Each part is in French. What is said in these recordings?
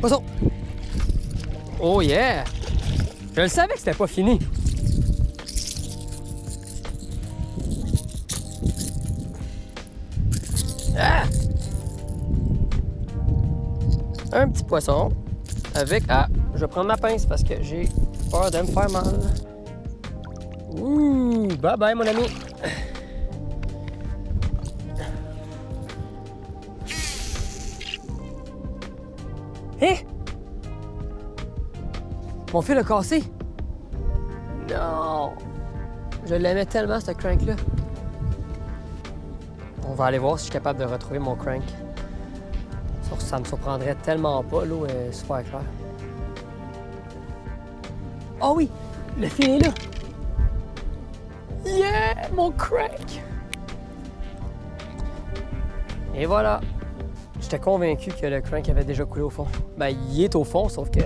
Poisson! Oh yeah! Je le savais que c'était pas fini. Ah! Un petit poisson avec... Ah! Je vais prendre ma pince parce que j'ai peur de me faire mal. Ouh! Bye bye mon ami! Hein? Mon fil a cassé? Non! Je l'aimais tellement, ce crank-là. On va aller voir si je suis capable de retrouver mon crank. Ça me surprendrait tellement pas, l'eau est super claire. Oh oui! Le fil est là! Yeah! Mon crank! Et voilà! J'étais convaincu que le crank avait déjà coulé au fond. Ben, il est au fond, sauf que...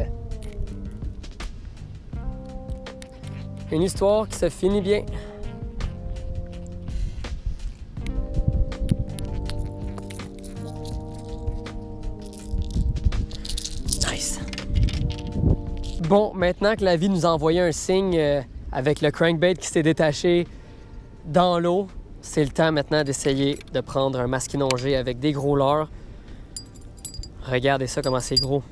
Une histoire qui se finit bien. Nice! Bon, maintenant que la vie nous a envoyé un signe avec le crankbait qui s'est détaché dans l'eau, c'est le temps maintenant d'essayer de prendre un masquinongé avec des gros leurres. Regardez ça, comment c'est gros.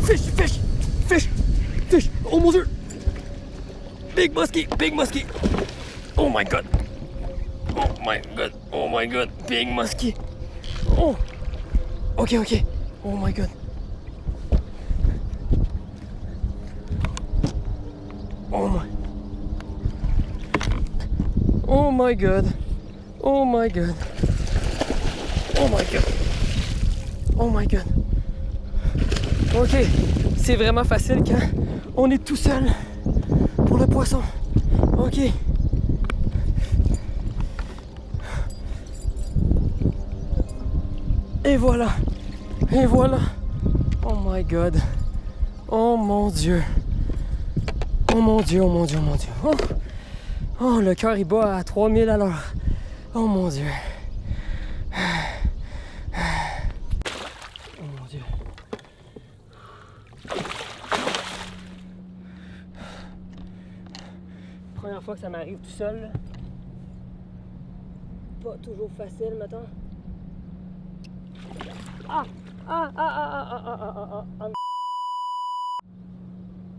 Fish, fish, fish, fish. Oh mon Dieu. Big muskie, big muskie. Oh my god. Oh my god, oh my god. Big muskie. Oh. Ok, ok. Oh my god. Oh my. Oh my god. Oh my god. Oh my god. Oh my god. Ok, c'est vraiment facile quand on est tout seul pour le poisson. Ok. Et voilà. Et voilà. Oh my god. Oh mon Dieu. Oh mon Dieu, oh mon Dieu, oh mon Dieu. Oh, oh le cœur il bat à 3000 à l'heure. Oh mon Dieu. Oh mon Dieu. Première fois que ça m'arrive tout seul. Pas toujours facile, mettons. Ah! Ah! Ah! Ah! Ah! Ah! Ah! Ah! Ah! Ah!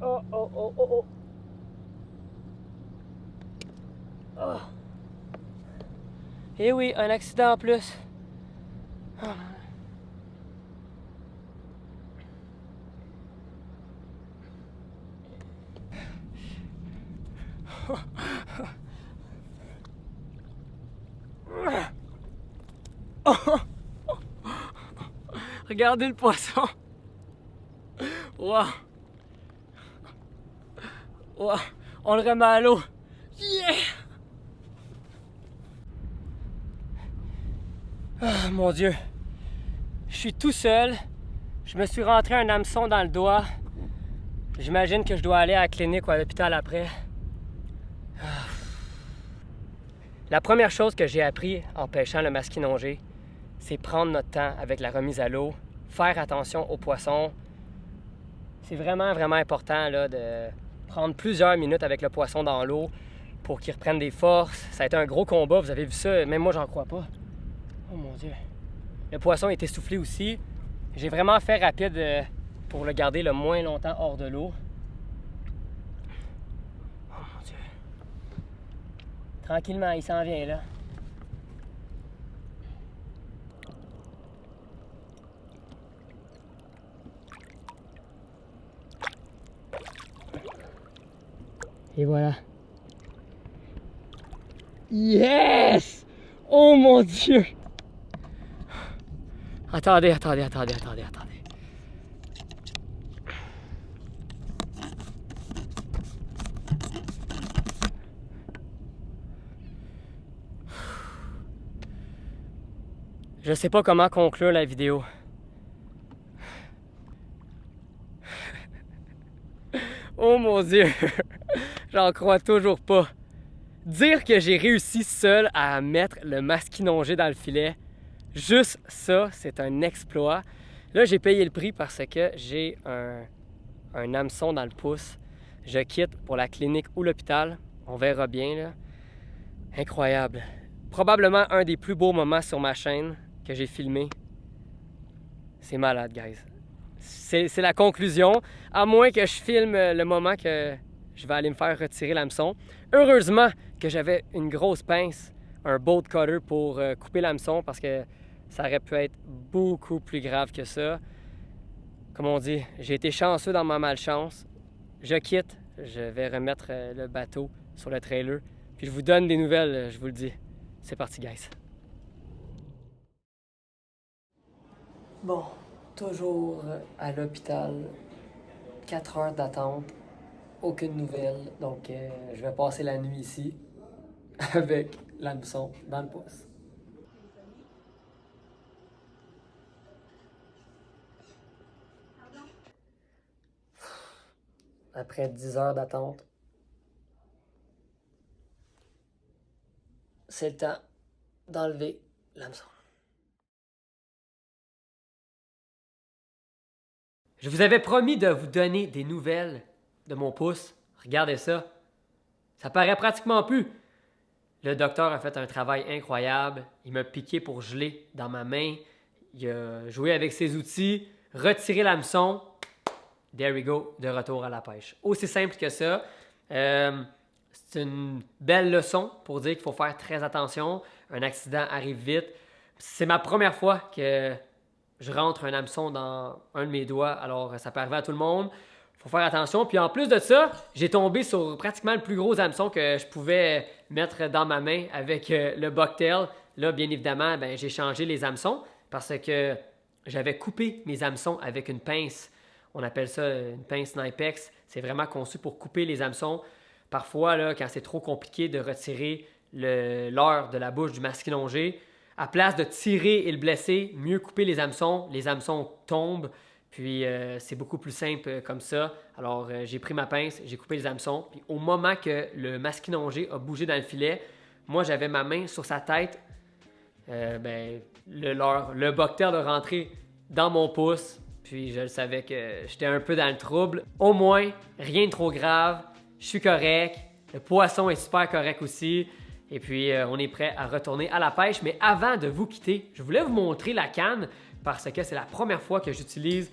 Oh! Oh! Oh! Oh! Oh! Oh! Eh oui, un accident en plus. Oh. Regardez le poisson. Wow. Wow. On le remet à l'eau. Yeah! Oh mon Dieu. Je suis tout seul. Je me suis rentré un hameçon dans le doigt. J'imagine que je dois aller à la clinique ou à l'hôpital après. La première chose que j'ai appris en pêchant le masquinongé, c'est prendre notre temps avec la remise à l'eau, faire attention aux poissons. C'est vraiment, vraiment important là, de prendre plusieurs minutes avec le poisson dans l'eau pour qu'il reprenne des forces. Ça a été un gros combat, vous avez vu ça, même moi j'en crois pas. Oh mon Dieu. Le poisson est essoufflé aussi. J'ai vraiment fait rapide pour le garder le moins longtemps hors de l'eau. Oh mon Dieu. Tranquillement, il s'en vient là. Et voilà. Yes! Oh mon Dieu! Attendez. Je sais pas comment conclure la vidéo. Oh mon Dieu! J'en crois toujours pas. Dire que j'ai réussi seul à mettre le masquinongé dans le filet, juste ça, c'est un exploit. Là, j'ai payé le prix parce que j'ai un hameçon dans le pouce. Je quitte pour la clinique ou l'hôpital. On verra bien, là. Incroyable. Probablement un des plus beaux moments sur ma chaîne que j'ai filmé. C'est malade, guys. C'est la conclusion. À moins que je filme le moment que je vais aller me faire retirer l'hameçon. Heureusement que j'avais une grosse pince, un bolt cutter pour couper l'hameçon parce que ça aurait pu être beaucoup plus grave que ça. Comme on dit, j'ai été chanceux dans ma malchance. Je quitte, je vais remettre le bateau sur le trailer. Puis je vous donne des nouvelles, je vous le dis. C'est parti, guys. Bon, toujours à l'hôpital. 4 heures d'attente. Aucune nouvelle. Donc, je vais passer la nuit ici avec l'hameçon dans le pouce. Après 10 heures d'attente, c'est le temps d'enlever l'hameçon. Je vous avais promis de vous donner des nouvelles de mon pouce. Regardez ça. Ça paraît pratiquement plus. Le docteur a fait un travail incroyable. Il m'a piqué pour geler dans ma main. Il a joué avec ses outils, retiré l'hameçon. There we go, de retour à la pêche. Aussi simple que ça. C'est une belle leçon pour dire qu'il faut faire très attention. Un accident arrive vite. C'est ma première fois que je rentre un hameçon dans un de mes doigts, alors ça peut arriver à tout le monde. Il faut faire attention. Puis en plus de ça, j'ai tombé sur pratiquement le plus gros hameçon que je pouvais mettre dans ma main avec le bucktail. Là, bien évidemment, j'ai changé les hameçons parce que j'avais coupé mes hameçons avec une pince. On appelle ça une pince Snipex. C'est vraiment conçu pour couper les hameçons. Parfois, là, quand c'est trop compliqué de retirer l'heure de la bouche du masquinongé, à place de tirer et le blesser, mieux couper les hameçons tombent, puis c'est beaucoup plus simple comme ça. Alors j'ai pris ma pince, j'ai coupé les hameçons, puis au moment que le masquinongé a bougé dans le filet, moi j'avais ma main sur sa tête, le bucktail de rentrer dans mon pouce, puis je savais que j'étais un peu dans le trouble. Au moins, rien de trop grave, je suis correct, le poisson est super correct aussi. Et puis, on est prêt à retourner à la pêche. Mais avant de vous quitter, je voulais vous montrer la canne parce que c'est la première fois que j'utilise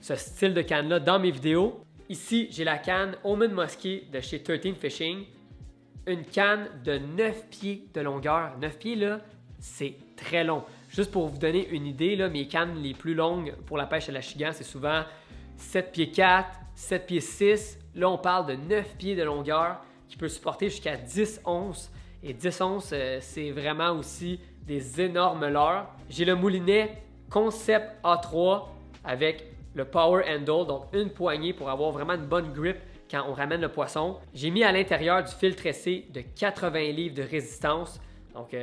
ce style de canne-là dans mes vidéos. Ici, j'ai la canne Omen Muskie de chez 13 Fishing. Une canne de 9 pieds de longueur. 9 pieds, là, c'est très long. Juste pour vous donner une idée, là, mes cannes les plus longues pour la pêche à l'achigan, c'est souvent 7 pieds 4, 7 pieds 6. Là, on parle de 9 pieds de longueur qui peut supporter jusqu'à 10 onces. Et 10 onces, c'est vraiment aussi des énormes leurres. J'ai le moulinet concept A3 avec le power handle, donc une poignée pour avoir vraiment une bonne grip quand on ramène le poisson. J'ai mis à l'intérieur du fil tressé de 80 livres de résistance, donc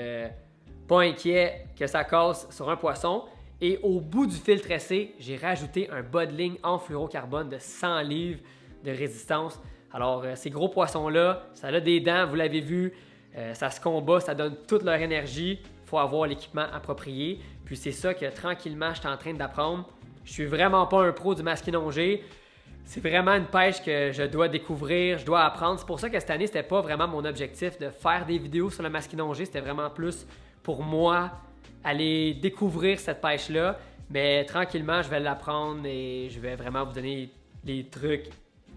pas inquiet que ça casse sur un poisson. Et au bout du fil tressé, j'ai rajouté un bas de ligne en fluorocarbone de 100 livres de résistance. Alors ces gros poissons-là, ça a des dents, vous l'avez vu, ça se combat, ça donne toute leur énergie. Il faut avoir l'équipement approprié. Puis c'est ça que tranquillement, je suis en train d'apprendre. Je suis vraiment pas un pro du masquinongé. C'est vraiment une pêche que je dois découvrir, je dois apprendre. C'est pour ça que cette année, c'était pas vraiment mon objectif de faire des vidéos sur le masquinongé. C'était vraiment plus pour moi aller découvrir cette pêche-là. Mais tranquillement, je vais l'apprendre et je vais vraiment vous donner des trucs,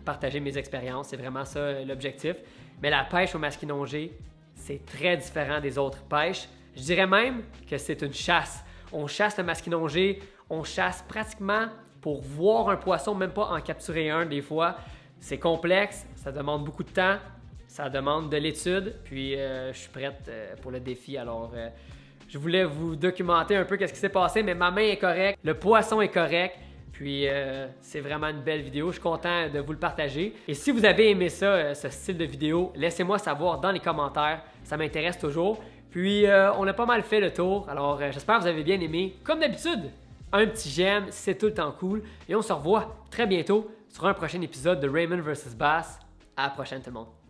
partager mes expériences. C'est vraiment ça l'objectif. Mais la pêche au masquinongé, c'est très différent des autres pêches. Je dirais même que c'est une chasse. On chasse le masquinongé, on chasse pratiquement pour voir un poisson, même pas en capturer un des fois. C'est complexe, ça demande beaucoup de temps, ça demande de l'étude, puis je suis prête pour le défi. Alors, je voulais vous documenter un peu qu'est-ce qui s'est passé, mais ma main est correcte, le poisson est correct, puis c'est vraiment une belle vidéo. Je suis content de vous le partager. Et si vous avez aimé ça, ce style de vidéo, laissez-moi savoir dans les commentaires, ça m'intéresse toujours. Puis, on a pas mal fait le tour, alors j'espère que vous avez bien aimé. Comme d'habitude, un petit j'aime, c'est tout le temps cool. Et on se revoit très bientôt sur un prochain épisode de Raymond vs Bass. À la prochaine tout le monde.